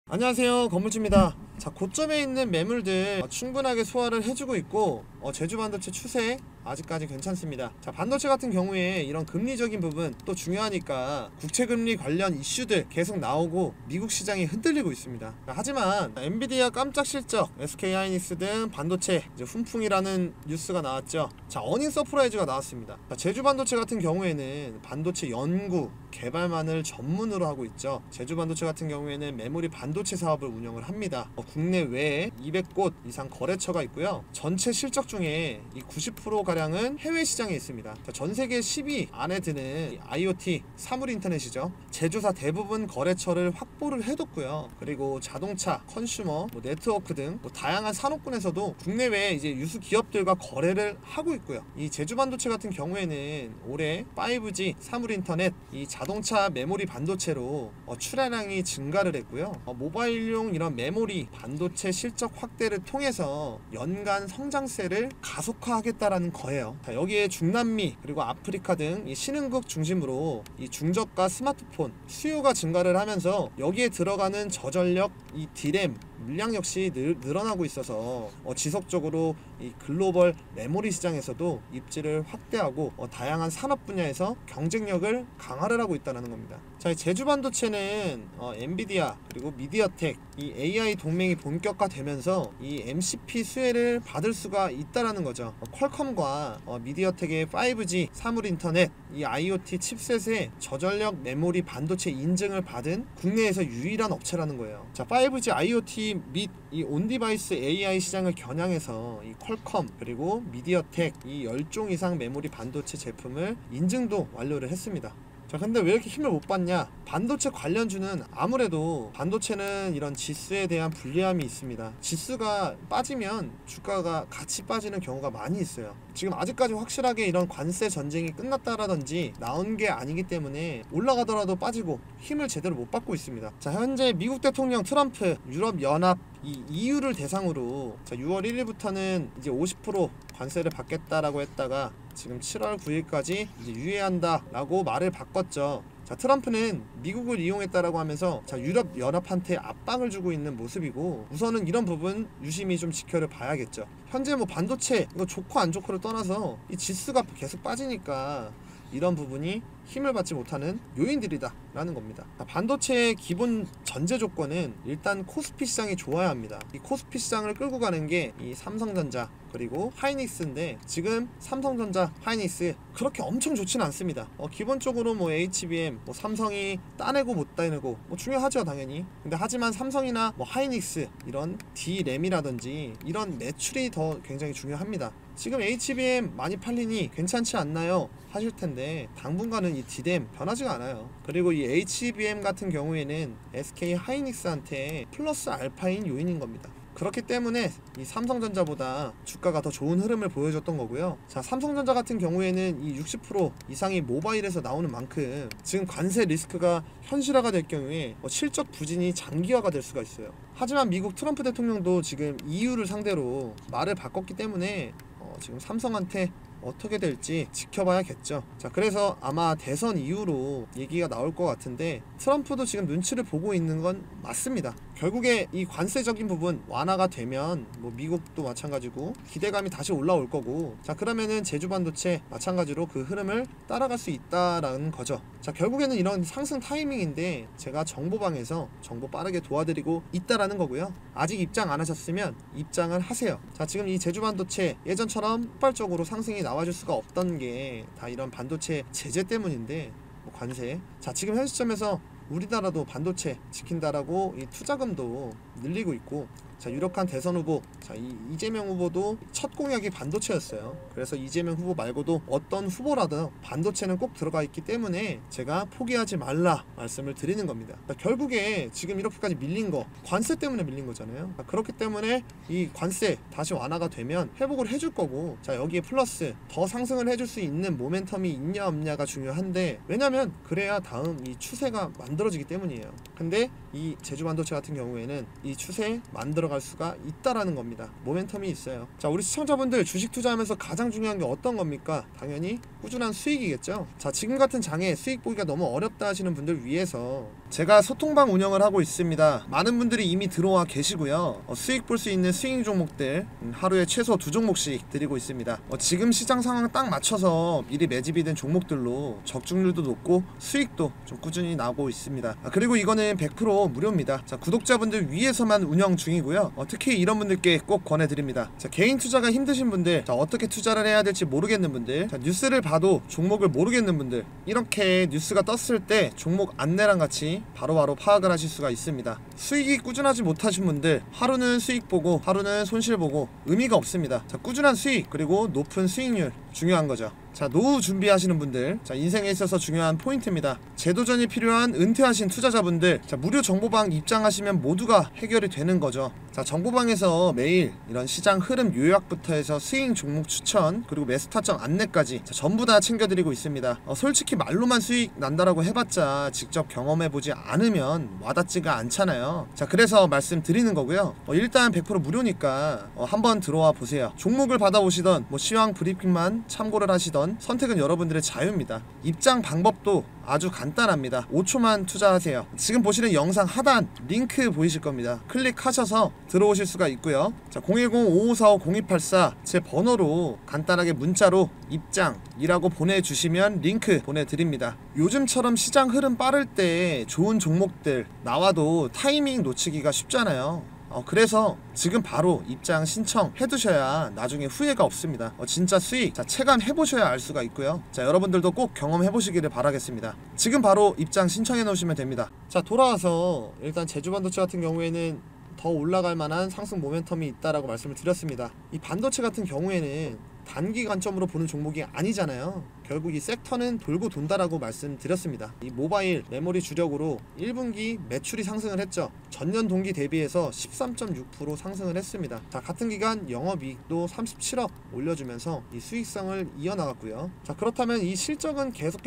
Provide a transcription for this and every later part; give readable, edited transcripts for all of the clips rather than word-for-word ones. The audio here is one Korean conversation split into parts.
안녕하세요, 건물주입니다. 자, 고점에 있는 매물들 충분하게 소화를 해주고 있고 제주 반도체 추세 아직까지 괜찮습니다. 자, 반도체 같은 경우에 이런 금리적인 부분 또 중요하니까 국채금리 관련 이슈들 계속 나오고 미국 시장이 흔들리고 있습니다. 하지만 엔비디아 깜짝 실적, SK하이닉스 등 반도체 이제 훈풍이라는 뉴스가 나왔죠. 자, 어닝 서프라이즈가 나왔습니다. 자, 제주 반도체 같은 경우에는 반도체 연구 개발만을 전문으로 하고 있죠. 제주 반도체 같은 경우에는 메모리 반도체 사업을 운영을 합니다. 국내외에 200곳 이상 거래처가 있고요. 전체 실적 중에 이 90%가량은 해외 시장에 있습니다. 자, 전 세계 10위 안에 드는 IoT 사물 인터넷이죠. 제조사 대부분 거래처를 확보를 해뒀고요. 그리고 자동차, 컨슈머, 네트워크 등 다양한 산업군에서도 국내외에 이제 유수 기업들과 거래를 하고 있고요. 이 제주 반도체 같은 경우에는 올해 5G 사물 인터넷, 이 자동차 메모리 반도체로 출하량이 증가를 했고요. 모바일용 이런 메모리 반도체 실적 확대를 통해서 연간 성장세를 가속화하겠다라는 거예요. 자, 여기에 중남미 그리고 아프리카 등 이 신흥국 중심으로 이 중저가 스마트폰 수요가 증가를 하면서 여기에 들어가는 저전력 이 D램 물량 역시 늘어나고 있어서 지속적으로 이 글로벌 메모리 시장에서도 입지를 확대하고 다양한 산업 분야에서 경쟁력을 강화를 하고 있다는 겁니다. 자, 제주 반도체는 엔비디아 그리고 미디어텍 이 AI 동맹이 본격화되면서 이 MCP 수혜를 받을 수가 있다라는 거죠. 퀄컴과 미디어텍의 5G 사물 인터넷 이 IoT 칩셋의 저전력 메모리 반도체 인증을 받은 국내에서 유일한 업체라는 거예요. 자, 5G IoT 및 이 온디바이스 AI 시장을 겨냥해서 이 퀄컴 그리고 미디어텍 이 10종 이상 메모리 반도체 제품을 인증도 완료를 했습니다. 자, 근데 왜 이렇게 힘을 못 받냐? 반도체 관련주는 아무래도 반도체는 이런 지수에 대한 불리함이 있습니다. 지수가 빠지면 주가가 같이 빠지는 경우가 많이 있어요. 지금 아직까지 확실하게 이런 관세 전쟁이 끝났다라든지 나온 게 아니기 때문에 올라가더라도 빠지고 힘을 제대로 못 받고 있습니다. 자, 현재 미국 대통령 트럼프, 유럽연합 이 EU를 대상으로 자, 6월 1일부터는 이제 50% 관세를 받겠다라고 했다가 지금 7월 9일까지 이제 유예한다라고 말을 바꿨죠. 자, 트럼프는 미국을 이용했다라고 하면서 자, 유럽 연합한테 압박을 주고 있는 모습이고 우선은 이런 부분 유심히 좀 지켜를 봐야겠죠. 현재 반도체 이거 좋고 안 좋고를 떠나서 이 지수가 계속 빠지니까 이런 부분이 힘을 받지 못하는 요인들이다 라는 겁니다. 반도체의 기본 전제 조건은 일단 코스피 시장이 좋아야 합니다. 이 코스피 시장을 끌고 가는 게 이 삼성전자 그리고 하이닉스인데 지금 삼성전자, 하이닉스 그렇게 엄청 좋지는 않습니다. 기본적으로 HBM, 삼성이 따내고 못 따내고 중요하죠 당연히. 근데 하지만 삼성이나 하이닉스 이런 D램이라든지 이런 매출이 더 굉장히 중요합니다. 지금 HBM 많이 팔리니 괜찮지 않나요? 하실 텐데 당분간은 이 D램 변하지가 않아요. 그리고 이 HBM 같은 경우에는 SK 하이닉스한테 플러스 알파인 요인인 겁니다. 그렇기 때문에 이 삼성전자보다 주가가 더 좋은 흐름을 보여줬던 거고요. 자, 삼성전자 같은 경우에는 이 60% 이상이 모바일에서 나오는 만큼 지금 관세 리스크가 현실화가 될 경우에 실적 부진이 장기화가 될 수가 있어요. 하지만 미국 트럼프 대통령도 지금 EU를 상대로 말을 바꿨기 때문에 지금 삼성한테 어떻게 될지 지켜봐야겠죠. 자, 그래서 아마 대선 이후로 얘기가 나올 것 같은데 트럼프도 지금 눈치를 보고 있는 건 맞습니다. 결국에 이 관세적인 부분 완화가 되면 미국도 마찬가지고 기대감이 다시 올라올 거고 자, 그러면은 제주 반도체 마찬가지로 그 흐름을 따라갈 수 있다라는 거죠. 자, 결국에는 이런 상승 타이밍인데 제가 정보방에서 정보 빠르게 도와드리고 있다라는 거고요. 아직 입장 안 하셨으면 입장을 하세요. 자, 지금 이 제주 반도체 예전처럼 폭발적으로 상승이 나와줄 수가 없던 게 다 이런 반도체 제재 때문인데 관세. 자, 지금 현 시점에서 우리나라도 반도체 지킨다라고 이 투자금도 늘리고 있고 자, 유력한 대선 후보 자, 이재명 후보도 첫 공약이 반도체였어요. 그래서 이재명 후보 말고도 어떤 후보라도 반도체는 꼭 들어가 있기 때문에 제가 포기하지 말라 말씀을 드리는 겁니다. 자, 결국에 지금 이렇게까지 밀린 거 관세 때문에 밀린 거잖아요. 자, 그렇기 때문에 이 관세 다시 완화가 되면 회복을 해줄 거고 자, 여기에 플러스 더 상승을 해줄 수 있는 모멘텀이 있냐 없냐가 중요한데 왜냐면 그래야 다음 이 추세가 만들어지기 때문이에요. 근데 이 제주 반도체 같은 경우에는 이 추세 만들어갈 수가 있다라는 겁니다. 모멘텀이 있어요. 자, 우리 시청자분들 주식 투자하면서 가장 중요한 게 어떤 겁니까? 당연히 꾸준한 수익이겠죠. 자, 지금 같은 장에 수익 보기가 너무 어렵다 하시는 분들 위해서 제가 소통방 운영을 하고 있습니다. 많은 분들이 이미 들어와 계시고요. 수익 볼 수 있는 스윙 종목들 하루에 최소 2종목씩 드리고 있습니다. 지금 시장 상황 딱 맞춰서 미리 매집이 된 종목들로 적중률도 높고 수익도 좀 꾸준히 나오고 있습니다. 그리고 이거는 100% 무료입니다. 자, 구독자분들 위해서만 운영 중이고요. 특히 이런 분들께 꼭 권해드립니다. 자, 개인 투자가 힘드신 분들, 자, 어떻게 투자를 해야 될지 모르겠는 분들, 자, 뉴스를 봐도 종목을 모르겠는 분들, 이렇게 뉴스가 떴을 때 종목 안내랑 같이 바로바로 파악을 하실 수가 있습니다. 수익이 꾸준하지 못하신 분들, 하루는 수익 보고 하루는 손실 보고 의미가 없습니다. 자, 꾸준한 수익 그리고 높은 수익률 중요한 거죠. 자, 노후 준비하시는 분들, 자, 인생에 있어서 중요한 포인트입니다. 재도전이 필요한 은퇴하신 투자자분들, 자, 무료 정보방 입장하시면 모두가 해결이 되는 거죠. 자, 정보방에서 매일 이런 시장 흐름 요약부터 해서 스윙 종목 추천 그리고 매수 타점 안내까지, 자, 전부 다 챙겨드리고 있습니다. 솔직히 말로만 수익 난다라고 해봤자 직접 경험해보지 않으면 와닿지가 않잖아요. 자, 그래서 말씀드리는 거고요. 일단 100% 무료니까 한번 들어와 보세요. 종목을 받아오시던 시황 브리핑만 참고를 하시던 선택은 여러분들의 자유입니다. 입장 방법도 아주 간단합니다. 5초만 투자하세요. 지금 보시는 영상 하단 링크 보이실 겁니다. 클릭하셔서 들어오실 수가 있고요. 자, 010-5545-0284 제 번호로 간단하게 문자로 입장이라고 보내주시면 링크 보내드립니다. 요즘처럼 시장 흐름 빠를 때 좋은 종목들 나와도 타이밍 놓치기가 쉽잖아요. 그래서 지금 바로 입장 신청해 두셔야 나중에 후회가 없습니다. 진짜 수익, 자, 체감해 보셔야 알 수가 있고요. 자, 여러분들도 꼭 경험해 보시기를 바라겠습니다. 지금 바로 입장 신청해 놓으시면 됩니다. 자, 돌아와서 일단 제주반도체 같은 경우에는 더 올라갈 만한 상승 모멘텀이 있다라고 말씀을 드렸습니다. 이 반도체 같은 경우에는 단기 관점으로 보는 종목이 아니잖아요. 결국 이 섹터는 돌고 돈다라고 말씀드렸습니다. 이 모바일 메모리 주력으로 1분기 매출이 상승을 했죠. 전년 동기 대비해서 13.6% 상승을 했습니다. 자, 같은 기간 영업이익도 37억 올려주면서 이 수익성을 이어나갔고요. 자, 그렇다면 이 실적은 계속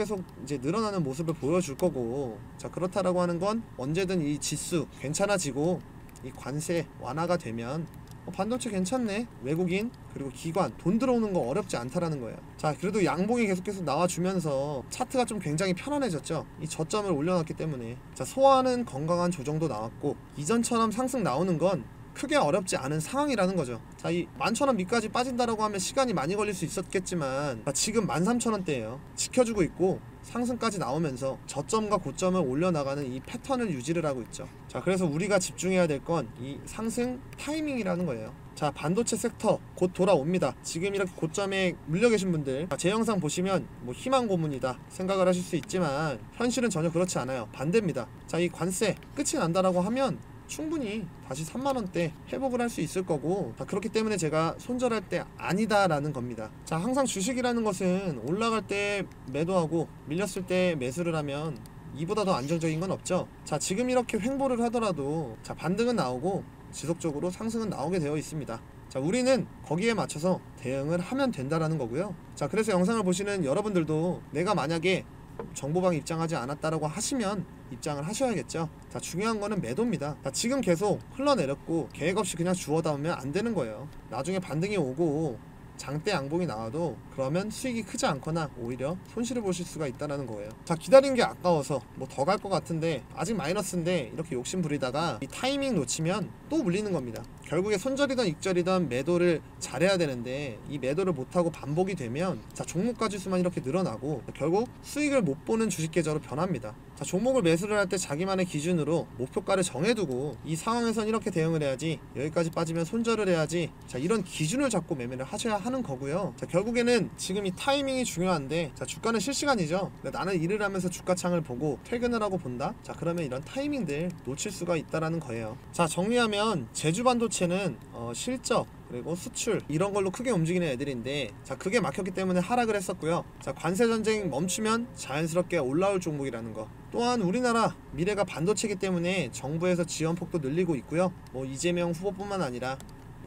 이제 늘어나는 모습을 보여줄 거고, 자, 그렇다라고 하는 건 언제든 이 지수 괜찮아지고 이 관세 완화가 되면 반도체 괜찮네, 외국인 그리고 기관 돈 들어오는 거 어렵지 않다라는 거예요. 자, 그래도 양봉이 계속 나와주면서 차트가 좀 굉장히 편안해졌죠. 이 저점을 올려놨기 때문에. 자, 소화는 건강한 조정도 나왔고 이전처럼 상승 나오는 건 크게 어렵지 않은 상황이라는 거죠. 자, 이 11,000원 밑까지 빠진다라고 하면 시간이 많이 걸릴 수 있었겠지만, 자, 지금 13,000원대예요. 지켜주고 있고 상승까지 나오면서 저점과 고점을 올려나가는 이 패턴을 유지를 하고 있죠. 자, 그래서 우리가 집중해야 될 건 이 상승 타이밍이라는 거예요. 자, 반도체 섹터 곧 돌아옵니다. 지금 이렇게 고점에 물려 계신 분들, 제 영상 보시면 희망 고문이다 생각을 하실 수 있지만 현실은 전혀 그렇지 않아요. 반대입니다. 자, 이 관세 끝이 난다라고 하면 충분히 다시 3만원대 회복을 할 수 있을 거고, 자, 그렇기 때문에 제가 손절할 때 아니다라는 겁니다. 자, 항상 주식이라는 것은 올라갈 때 매도하고 밀렸을 때 매수를 하면 이보다 더 안정적인 건 없죠. 자, 지금 이렇게 횡보를 하더라도 자, 반등은 나오고 지속적으로 상승은 나오게 되어 있습니다. 자, 우리는 거기에 맞춰서 대응을 하면 된다라는 거고요. 자, 그래서 영상을 보시는 여러분들도 내가 만약에 정보방 입장하지 않았다라고 하시면 입장을 하셔야겠죠. 자, 중요한 거는 매도입니다. 자, 지금 계속 흘러내렸고 계획 없이 그냥 주워 담으면 안 되는 거예요. 나중에 반등이 오고 장대 양봉이 나와도 그러면 수익이 크지 않거나 오히려 손실을 보실 수가 있다는 거예요. 자, 기다린 게 아까워서 더 갈 것 같은데 아직 마이너스인데 이렇게 욕심 부리다가 이 타이밍 놓치면 또 물리는 겁니다. 결국에 손절이든 익절이든 매도를 잘해야 되는데 이 매도를 못하고 반복이 되면, 자, 종목 가지수만 이렇게 늘어나고 결국 수익을 못 보는 주식 계좌로 변합니다. 자, 종목을 매수를 할 때 자기만의 기준으로 목표가를 정해두고 이 상황에선 이렇게 대응을 해야지, 여기까지 빠지면 손절을 해야지, 자, 이런 기준을 잡고 매매를 하셔야 하는 거고요. 자, 결국에는 지금 이 타이밍이 중요한데, 자, 주가는 실시간이죠. 나는 일을 하면서 주가창을 보고 퇴근을 하고 본다. 자, 그러면 이런 타이밍들 놓칠 수가 있다라는 거예요. 자, 정리하면 제주반도체는 실적 그리고 수출 이런 걸로 크게 움직이는 애들인데, 자, 그게 막혔기 때문에 하락을 했었고요. 자, 관세 전쟁 멈추면 자연스럽게 올라올 종목이라는 거. 또한 우리나라 미래가 반도체이기 때문에 정부에서 지원폭도 늘리고 있고요. 이재명 후보뿐만 아니라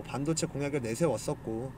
반도체 공약을 내세웠었고,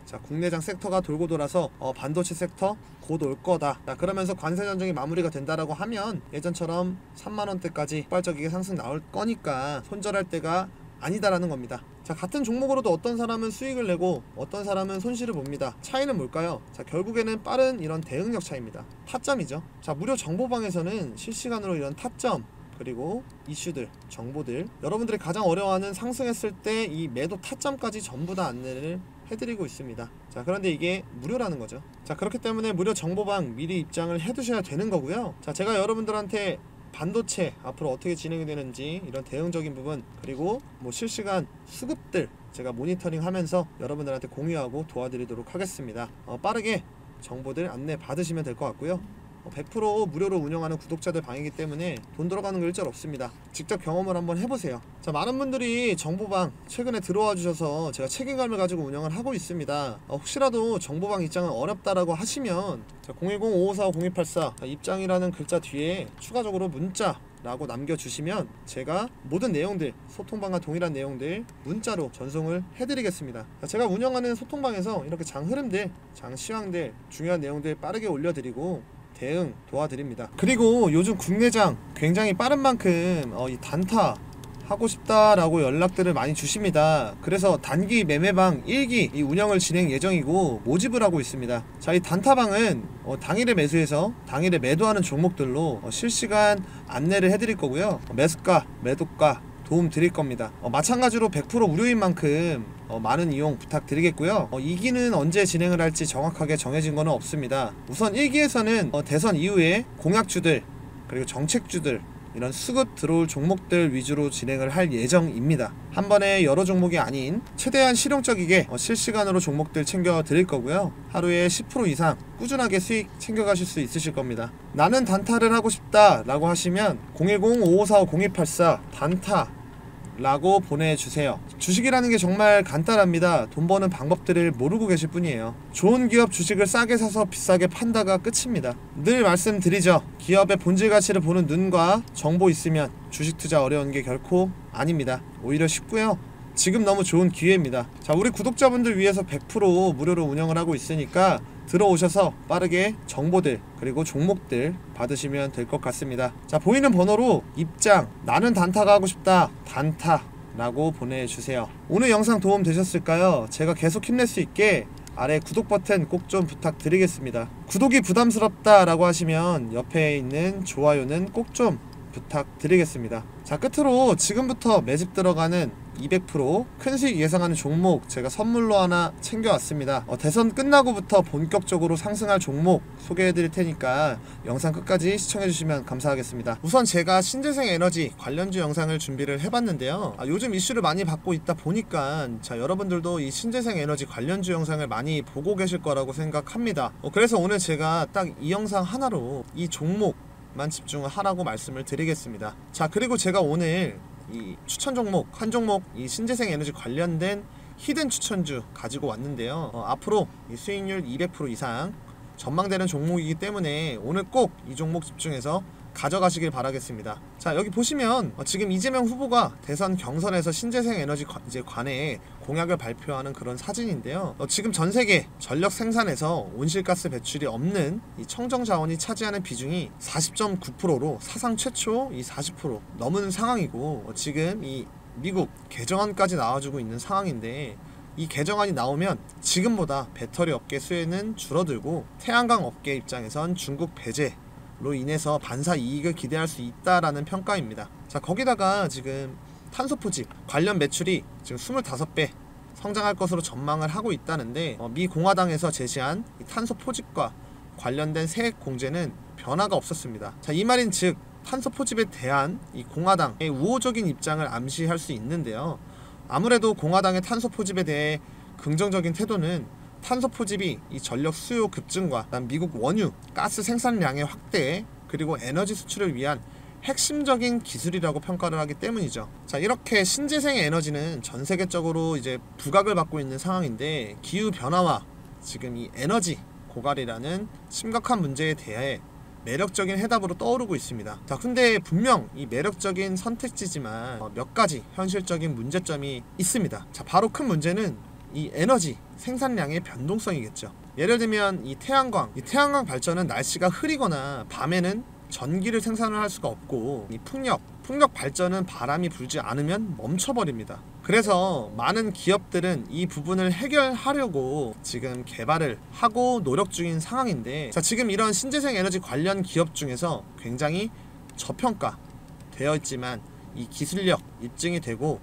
자, 국내장 섹터가 돌고 돌아서 반도체 섹터 곧 올 거다. 자, 그러면서 관세 전쟁이 마무리가 된다라고 하면 예전처럼 3만원대까지 폭발적이게 상승 나올 거니까 손절할 때가 아니다라는 겁니다. 자, 같은 종목으로도 어떤 사람은 수익을 내고 어떤 사람은 손실을 봅니다. 차이는 뭘까요? 자, 결국에는 빠른 이런 대응력 차이입니다. 타점이죠. 자, 무료 정보방에서는 실시간으로 이런 타점 그리고 이슈들, 정보들, 여러분들이 가장 어려워하는 상승했을 때 이 매도 타점까지 전부 다 안내를 해드리고 있습니다. 자, 그런데 이게 무료라는 거죠. 자, 그렇기 때문에 무료 정보방 미리 입장을 해두셔야 되는 거고요. 자, 제가 여러분들한테 반도체 앞으로 어떻게 진행이 되는지 이런 대응적인 부분, 그리고 뭐 실시간 수급들 제가 모니터링 하면서 여러분들한테 공유하고 도와드리도록 하겠습니다. 빠르게 정보들 안내 받으시면 될 것 같고요. 100% 무료로 운영하는 구독자들 방이기 때문에 돈 들어가는 거 일절 없습니다. 직접 경험을 한번 해보세요. 자, 많은 분들이 정보방 최근에 들어와 주셔서 제가 책임감을 가지고 운영을 하고 있습니다. 혹시라도 정보방 입장은 어렵다라고 하시면 010-5545-0284 입장이라는 글자 뒤에 추가적으로 문자 라고 남겨주시면 제가 모든 내용들, 소통방과 동일한 내용들 문자로 전송을 해드리겠습니다. 제가 운영하는 소통방에서 이렇게 장 흐름들, 장 시황들, 중요한 내용들 빠르게 올려드리고 대응 도와드립니다. 그리고 요즘 국내장 굉장히 빠른 만큼 이 단타 하고 싶다라고 연락들을 많이 주십니다. 그래서 단기 매매방 1기 이 운영을 진행 예정이고 모집을 하고 있습니다. 자, 이 단타방은 당일에 매수해서 당일에 매도하는 종목들로 실시간 안내를 해드릴 거고요. 매수가, 매도가 도움 드릴 겁니다. 마찬가지로 100% 무료인 만큼 많은 이용 부탁드리겠고요. 2기는 언제 진행을 할지 정확하게 정해진 거는 없습니다. 우선 1기에서는 대선 이후에 공약주들 그리고 정책주들 이런 수급 들어올 종목들 위주로 진행을 할 예정입니다. 한 번에 여러 종목이 아닌 최대한 실용적이게 실시간으로 종목들 챙겨 드릴 거고요. 하루에 10% 이상 꾸준하게 수익 챙겨 가실 수 있으실 겁니다. 나는 단타를 하고 싶다 라고 하시면 010-5545-0284 단타 라고 보내주세요. 주식이라는 게 정말 간단합니다. 돈 버는 방법들을 모르고 계실 뿐이에요. 좋은 기업 주식을 싸게 사서 비싸게 판다가 끝입니다. 늘 말씀드리죠. 기업의 본질 가치를 보는 눈과 정보 있으면 주식 투자 어려운 게 결코 아닙니다. 오히려 쉽고요. 지금 너무 좋은 기회입니다. 자, 우리 구독자분들 위해서 100% 무료로 운영을 하고 있으니까 들어오셔서 빠르게 정보들 그리고 종목들 받으시면 될 것 같습니다. 자, 보이는 번호로 입장 나는 단타가 하고 싶다 단타 라고 보내주세요. 오늘 영상 도움 되셨을까요? 제가 계속 힘낼 수 있게 아래 구독 버튼 꼭 좀 부탁드리겠습니다. 구독이 부담스럽다 라고 하시면 옆에 있는 좋아요는 꼭 좀 부탁드리겠습니다. 자, 끝으로 지금부터 매집 들어가는 200% 큰 수익 예상하는 종목 제가 선물로 하나 챙겨왔습니다. 대선 끝나고부터 본격적으로 상승할 종목 소개해드릴 테니까 영상 끝까지 시청해주시면 감사하겠습니다. 우선 제가 신재생 에너지 관련주 영상을 준비를 해봤는데요. 요즘 이슈를 많이 받고 있다 보니까 자, 여러분들도 이 신재생 에너지 관련주 영상을 많이 보고 계실 거라고 생각합니다. 그래서 오늘 제가 딱 이 영상 하나로 이 종목만 집중을 하라고 말씀을 드리겠습니다. 자, 그리고 제가 오늘 이 추천 종목 한 종목 이 신재생 에너지 관련된 히든 추천주 가지고 왔는데요. 앞으로 이 수익률 200% 이상 전망되는 종목이기 때문에 오늘 꼭 이 종목 집중해서 가져가시길 바라겠습니다. 자, 여기 보시면 지금 이재명 후보가 대선 경선에서 신재생 에너지 관해 공약을 발표하는 그런 사진인데요. 지금 전 세계 전력 생산에서 온실가스 배출이 없는 이 청정 자원이 차지하는 비중이 40.9%로 사상 최초 이 40% 넘은 상황이고 지금 이 미국 개정안까지 나와주고 있는 상황인데 이 개정안이 나오면 지금보다 배터리 업계 수혜는 줄어들고 태양광 업계 입장에선 중국 배제 로 인해서 반사 이익을 기대할 수 있다라는 평가입니다. 자, 거기다가 지금 탄소 포집 관련 매출이 지금 25배 성장할 것으로 전망을 하고 있다는데 미 공화당에서 제시한 이 탄소 포집과 관련된 세액 공제는 변화가 없었습니다. 자, 이 말인 즉 탄소 포집에 대한 이 공화당의 우호적인 입장을 암시할 수 있는데요. 아무래도 공화당의 탄소 포집에 대해 긍정적인 태도는 탄소 포집이 이 전력 수요 급증과 미국 원유, 가스 생산량의 확대 그리고 에너지 수출을 위한 핵심적인 기술이라고 평가를 하기 때문이죠. 자, 이렇게 신재생 에너지는 전 세계적으로 이제 부각을 받고 있는 상황인데 기후 변화와 지금 이 에너지 고갈이라는 심각한 문제에 대해 매력적인 해답으로 떠오르고 있습니다. 자, 근데 분명 이 매력적인 선택지지만 몇 가지 현실적인 문제점이 있습니다. 자, 바로 큰 문제는 이 에너지 생산량의 변동성이겠죠. 예를 들면 이 태양광 발전은 날씨가 흐리거나 밤에는 전기를 생산을 할 수가 없고 이 풍력 발전은 바람이 불지 않으면 멈춰버립니다. 그래서 많은 기업들은 이 부분을 해결하려고 지금 개발을 하고 노력 중인 상황인데 자, 지금 이런 신재생 에너지 관련 기업 중에서 굉장히 저평가 되어 있지만 이 기술력 입증이 되고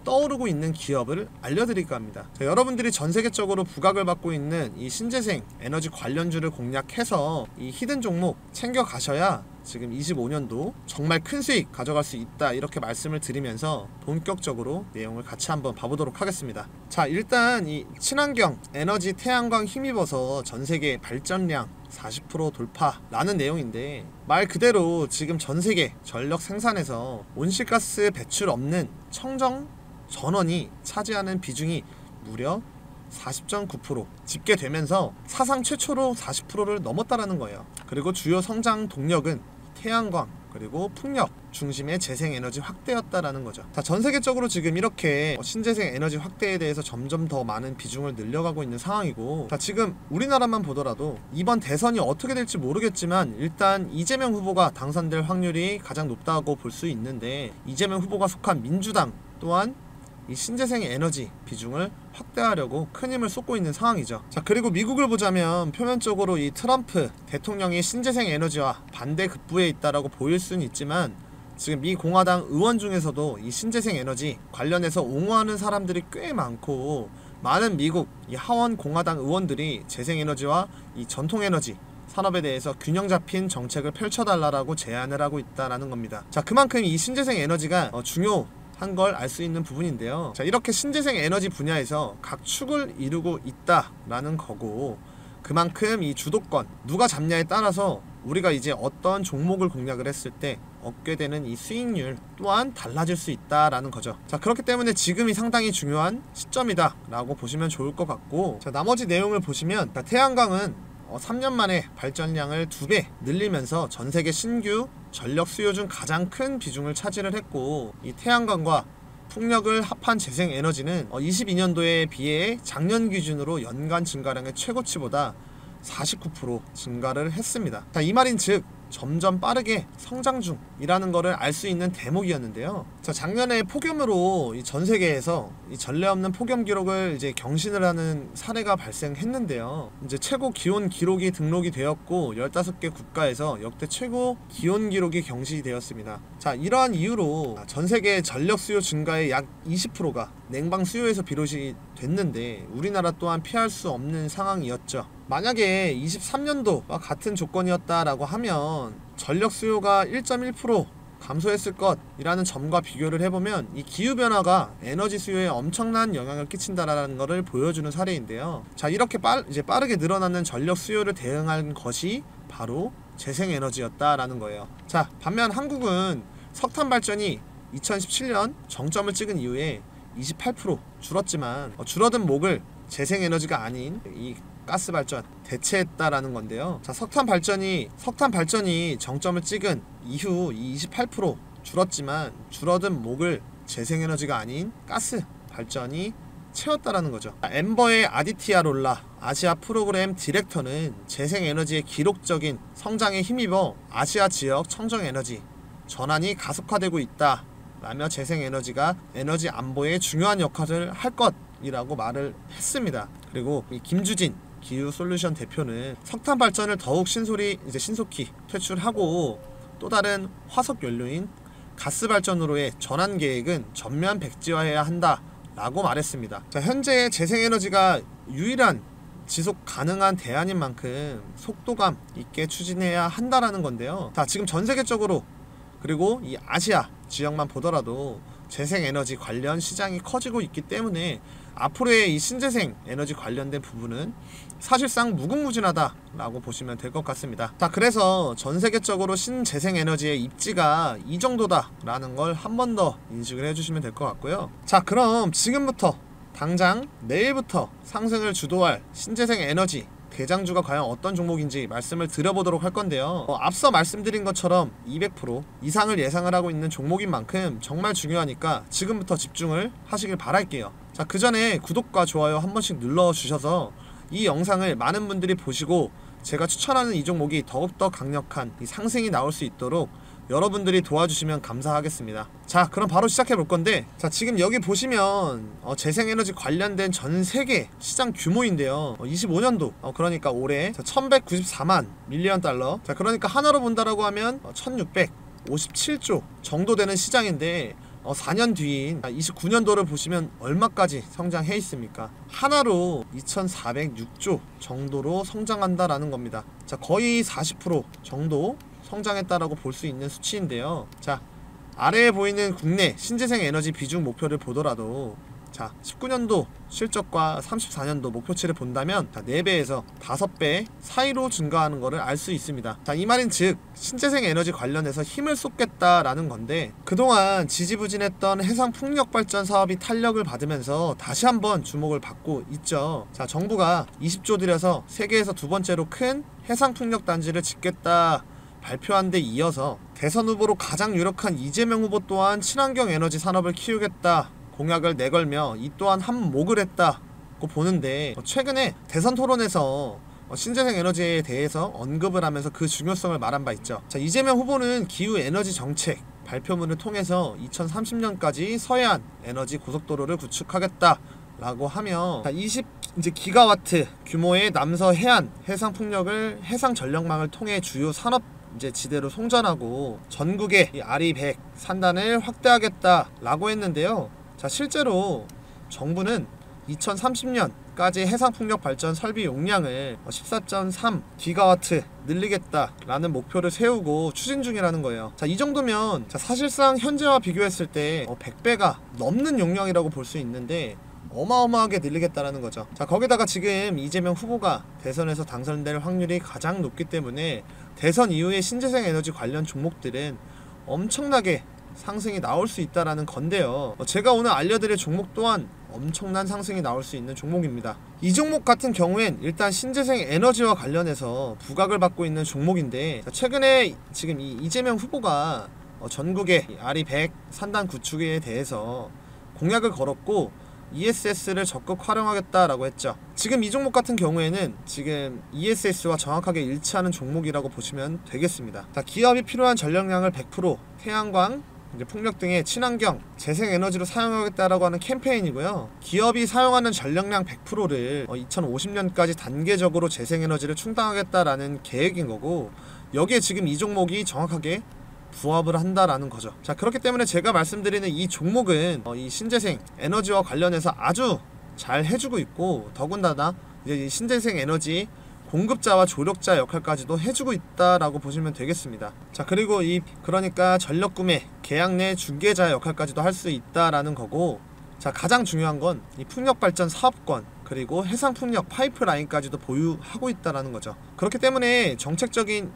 떠오르고 있는 기업을 알려드릴까 합니다. 자, 여러분들이 전세계적으로 부각을 받고 있는 이 신재생 에너지 관련주를 공략해서 이 히든 종목 챙겨 가셔야 지금 25년도 정말 큰 수익 가져갈 수 있다, 이렇게 말씀을 드리면서 본격적으로 내용을 같이 한번 봐보도록 하겠습니다. 자, 일단 이 친환경 에너지 태양광 힘입어서 전세계 발전량 40% 돌파라는 내용인데, 말 그대로 지금 전세계 전력 생산에서 온실가스 배출 없는 청정 전원이 차지하는 비중이 무려 40.9% 집계되면서 사상 최초로 40%를 넘었다라는 거예요. 그리고 주요 성장 동력은 태양광 그리고 풍력 중심의 재생에너지 확대였다라는 거죠. 자, 전세계적으로 지금 이렇게 신재생 에너지 확대에 대해서 점점 더 많은 비중을 늘려가고 있는 상황이고, 자, 지금 우리나라만 보더라도 이번 대선이 어떻게 될지 모르겠지만 일단 이재명 후보가 당선될 확률이 가장 높다고 볼 수 있는데, 이재명 후보가 속한 민주당 또한 이 신재생 에너지 비중을 확대하려고 큰 힘을 쏟고 있는 상황이죠. 자, 그리고 미국을 보자면 표면적으로 이 트럼프 대통령이 신재생 에너지와 반대 급부에 있다라고 보일 수는 있지만, 지금 미 공화당 의원 중에서도 이 신재생 에너지 관련해서 옹호하는 사람들이 꽤 많고, 많은 미국 이 하원 공화당 의원들이 재생에너지와 이 전통에너지 산업에 대해서 균형 잡힌 정책을 펼쳐달라고 제안을 하고 있다라는 겁니다. 자, 그만큼 이 신재생 에너지가 중요한 걸 알 수 있는 부분인데요. 자, 이렇게 신재생 에너지 분야에서 각 축을 이루고 있다라는 거고, 그만큼 이 주도권 누가 잡냐에 따라서 우리가 이제 어떤 종목을 공략을 했을 때 얻게 되는 이 수익률 또한 달라질 수 있다라는 거죠. 자, 그렇기 때문에 지금이 상당히 중요한 시점이다 라고 보시면 좋을 것 같고, 자, 나머지 내용을 보시면, 자, 태양광은 3년 만에 발전량을 2배 늘리면서 전세계 신규 전력 수요 중 가장 큰 비중을 차지를 했고, 이 태양광과 풍력을 합한 재생에너지는 22년도에 비해 작년 기준으로 연간 증가량의 최고치보다 49% 증가를 했습니다. 자, 이 말인즉 점점 빠르게 성장 중이라는 것을 알 수 있는 대목이었는데요. 자, 작년에 폭염으로 이 전 세계에서 이 전례 없는 폭염 기록을 이제 경신을 하는 사례가 발생했는데요. 이제 최고 기온 기록이 등록이 되었고 15개 국가에서 역대 최고 기온 기록이 경신되었습니다. 자, 이러한 이유로 전 세계 전력 수요 증가의 약 20%가 냉방 수요에서 비롯이 됐는데, 우리나라 또한 피할 수 없는 상황이었죠. 만약에 23년도와 같은 조건이었다라고 하면 전력 수요가 1.1% 감소했을 것이라는 점과 비교를 해보면 이 기후변화가 에너지 수요에 엄청난 영향을 끼친다라는 것을 보여주는 사례인데요. 자, 이렇게 이제 빠르게 늘어나는 전력 수요를 대응한 것이 바로 재생에너지였다라는 거예요. 자, 반면 한국은 석탄 발전이 2017년 정점을 찍은 이후에 28% 줄었지만 줄어든 목을 재생에너지가 아닌 이 가스 발전 대체했다라는 건데요. 자, 석탄 발전이 정점을 찍은 이후 28% 줄었지만 줄어든 목을 재생에너지가 아닌 가스 발전이 채웠다라는 거죠. 엠버의 아디티아 롤라 아시아 프로그램 디렉터는 재생에너지의 기록적인 성장에 힘입어 아시아 지역 청정에너지 전환이 가속화되고 있다 라며 재생에너지가 에너지 안보에 중요한 역할을 할 것이라고 말을 했습니다. 그리고 이 김주진 기후솔루션 대표는 석탄 발전을 더욱 신속히 퇴출하고 또 다른 화석 연료인 가스 발전으로의 전환 계획은 전면 백지화해야 한다 라고 말했습니다. 자, 현재 재생에너지가 유일한 지속 가능한 대안인 만큼 속도감 있게 추진해야 한다라는 건데요. 자, 지금 전 세계적으로 그리고 이 아시아 지역만 보더라도 재생에너지 관련 시장이 커지고 있기 때문에 앞으로의 이 신재생 에너지 관련된 부분은 사실상 무궁무진하다라고 보시면 될 것 같습니다. 자, 그래서 전 세계적으로 신재생 에너지의 입지가 이 정도다라는 걸 한 번 더 인식을 해주시면 될 것 같고요. 자, 그럼 지금부터 당장 내일부터 상승을 주도할 신재생 에너지 대장주가 과연 어떤 종목인지 말씀을 드려보도록 할 건데요. 앞서 말씀드린 것처럼 200% 이상을 예상을 하고 있는 종목인 만큼 정말 중요하니까 지금부터 집중을 하시길 바랄게요. 자, 그 전에 구독과 좋아요 한 번씩 눌러주셔서 이 영상을 많은 분들이 보시고 제가 추천하는 이 종목이 더욱더 강력한 이 상승이 나올 수 있도록 여러분들이 도와주시면 감사하겠습니다. 자, 그럼 바로 시작해 볼 건데, 자, 지금 여기 보시면 재생에너지 관련된 전 세계 시장 규모인데요. 25년도 그러니까 올해 1194만 밀리언 달러. 자, 그러니까 하나로 본다라고 하면 1600 57조 정도 되는 시장인데 4년 뒤인 29년도를 보시면 얼마까지 성장해 있습니까? 하나로 2406조 정도로 성장한다라는 겁니다. 자, 거의 40% 정도 성장했다라고 볼 수 있는 수치인데요. 자, 아래에 보이는 국내 신재생 에너지 비중 목표를 보더라도 자, 19년도 실적과 34년도 목표치를 본다면 4배에서 5배 사이로 증가하는 것을 알 수 있습니다. 자, 이 말인 즉 신재생 에너지 관련해서 힘을 쏟겠다라는 건데, 그동안 지지부진했던 해상 풍력 발전 사업이 탄력을 받으면서 다시 한번 주목을 받고 있죠. 자, 정부가 20조 들여서 세계에서 두 번째로 큰 해상 풍력 단지를 짓겠다 발표한 데 이어서 대선 후보로 가장 유력한 이재명 후보 또한 친환경 에너지 산업을 키우겠다 공약을 내걸며 이 또한 한몫을 했다고 보는데, 최근에 대선 토론에서 신재생 에너지에 대해서 언급을 하면서 그 중요성을 말한 바 있죠. 자, 이재명 후보는 기후 에너지 정책 발표문을 통해서 2030년까지 서해안 에너지 고속도로를 구축하겠다 라고 하며 20기가와트 규모의 남서 해안 해상 풍력을 해상 전력망을 통해 주요 산업 지대로 송전하고 전국의 RE100 산단을 확대하겠다라고 했는데요. 자, 실제로 정부는 2030년까지 해상풍력 발전 설비 용량을 14.3기가와트 늘리겠다라는 목표를 세우고 추진 중이라는 거예요. 자, 이 정도면 사실상 현재와 비교했을 때 100배가 넘는 용량이라고 볼 수 있는데 어마어마하게 늘리겠다라는 거죠. 자, 거기다가 지금 이재명 후보가 대선에서 당선될 확률이 가장 높기 때문에 대선 이후에 신재생 에너지 관련 종목들은 엄청나게 상승이 나올 수 있다라는 건데요. 제가 오늘 알려드릴 종목 또한 엄청난 상승이 나올 수 있는 종목입니다. 이 종목 같은 경우엔 일단 신재생 에너지와 관련해서 부각을 받고 있는 종목인데, 최근에 지금 이 이재명 후보가 전국의 RE100 산단 구축에 대해서 공약을 걸었고 ESS를 적극 활용하겠다라고 했죠. 지금 이 종목 같은 경우에는 지금 ESS와 정확하게 일치하는 종목이라고 보시면 되겠습니다. 자, 기업이 필요한 전력량을 100% 태양광, 풍력 등의 친환경 재생에너지로 사용하겠다라고 하는 캠페인이고요. 기업이 사용하는 전력량 100%를 2050년까지 단계적으로 재생에너지를 충당하겠다라는 계획인 거고, 여기에 지금 이 종목이 정확하게 부합을 한다라는 거죠. 자, 그렇기 때문에 제가 말씀드리는 이 종목은 이 신재생 에너지와 관련해서 아주 잘 해주고 있고, 더군다나 이제 이 신재생 에너지 공급자와 조력자 역할까지도 해주고 있다라고 보시면 되겠습니다. 자, 그리고 그러니까 전력 구매 계약 내 중개자 역할까지도 할 수 있다라는 거고, 자, 가장 중요한 건 이 풍력 발전 사업권 그리고 해상 풍력 파이프라인까지도 보유하고 있다라는 거죠. 그렇기 때문에 정책적인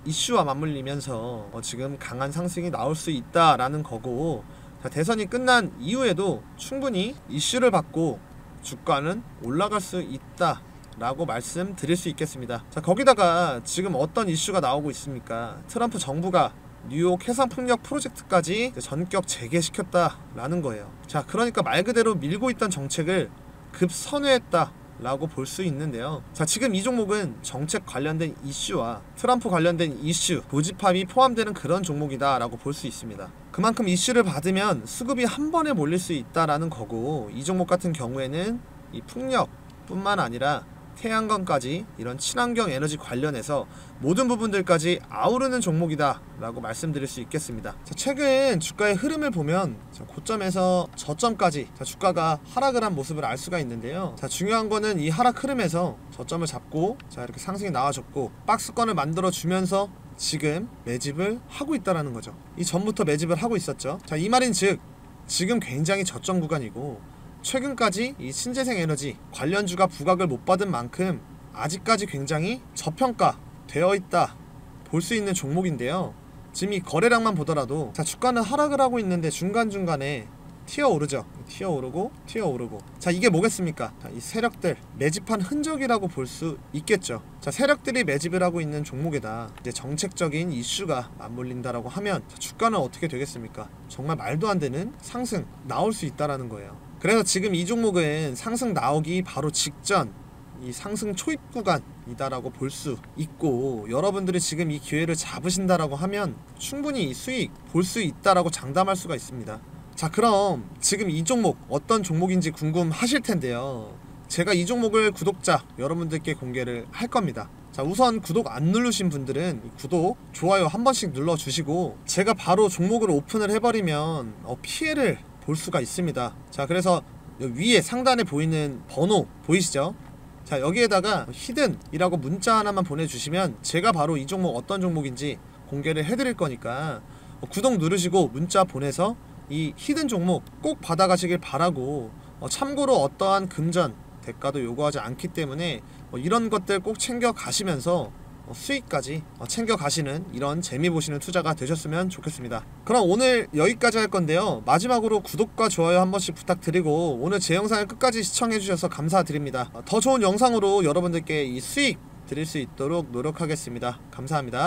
이슈와 맞물리면서 지금 강한 상승이 나올 수 있다라는 거고, 자, 대선이 끝난 이후에도 충분히 이슈를 받고 주가는 올라갈 수 있다 라고 말씀드릴 수 있겠습니다. 자, 거기다가 지금 어떤 이슈가 나오고 있습니까? 트럼프 정부가 뉴욕 해상풍력 프로젝트까지 전격 재개시켰다라는 거예요. 자, 그러니까 말 그대로 밀고 있던 정책을 급선회했다 라고 볼 수 있는데요. 자, 지금 이 종목은 정책 관련된 이슈와 트럼프 관련된 이슈 교집합이 포함되는 그런 종목이다 라고 볼 수 있습니다. 그만큼 이슈를 받으면 수급이 한 번에 몰릴 수 있다라는 거고, 이 종목 같은 경우에는 이 풍력 뿐만 아니라 태양광까지 이런 친환경 에너지 관련해서 모든 부분들까지 아우르는 종목이다 라고 말씀드릴 수 있겠습니다. 자, 최근 주가의 흐름을 보면 고점에서 저점까지 주가가 하락을 한 모습을 알 수가 있는데요. 자, 중요한 거는 이 하락 흐름에서 저점을 잡고 이렇게 상승이 나와줬고 박스권을 만들어 주면서 지금 매집을 하고 있다라는 거죠. 이 전부터 매집을 하고 있었죠. 자, 이 말인 즉 지금 굉장히 저점 구간이고, 최근까지 이 신재생 에너지 관련주가 부각을 못 받은 만큼 아직까지 굉장히 저평가 되어 있다 볼 수 있는 종목인데요. 지금 이 거래량만 보더라도 주가는 하락을 하고 있는데 중간중간에 튀어오르죠. 튀어오르고. 자, 이게 뭐겠습니까? 자, 이 세력들 매집한 흔적이라고 볼 수 있겠죠. 자, 세력들이 매집을 하고 있는 종목에다 이제 정책적인 이슈가 맞물린다라고 하면 주가는 어떻게 되겠습니까? 정말 말도 안 되는 상승 나올 수 있다라는 거예요. 그래서 지금 이 종목은 상승 나오기 바로 직전 이 상승 초입 구간이다라고 볼 수 있고, 여러분들이 지금 이 기회를 잡으신다라고 하면 충분히 이 수익 볼 수 있다라고 장담할 수가 있습니다. 자, 그럼 지금 이 종목 어떤 종목인지 궁금하실 텐데요. 제가 이 종목을 구독자 여러분들께 공개를 할 겁니다. 자, 우선 구독 안 누르신 분들은 구독, 좋아요 한 번씩 눌러주시고, 제가 바로 종목을 오픈을 해버리면 피해를 볼 수가 있습니다. 자, 그래서 위에 상단에 보이는 번호 보이시죠? 자, 여기에다가 히든이라고 문자 하나만 보내주시면 제가 바로 이 종목 어떤 종목인지 공개를 해드릴 거니까 구독 누르시고 문자 보내서 이 히든 종목 꼭 받아가시길 바라고, 참고로 어떠한 금전 대가도 요구하지 않기 때문에 이런 것들 꼭 챙겨 가시면서 수익까지 챙겨 가시는 이런 재미 보시는 투자가 되셨으면 좋겠습니다. 그럼 오늘 여기까지 할 건데요, 마지막으로 구독과 좋아요 한 번씩 부탁드리고 오늘 제 영상을 끝까지 시청해 주셔서 감사드립니다. 더 좋은 영상으로 여러분들께 이 수익 드릴 수 있도록 노력하겠습니다. 감사합니다.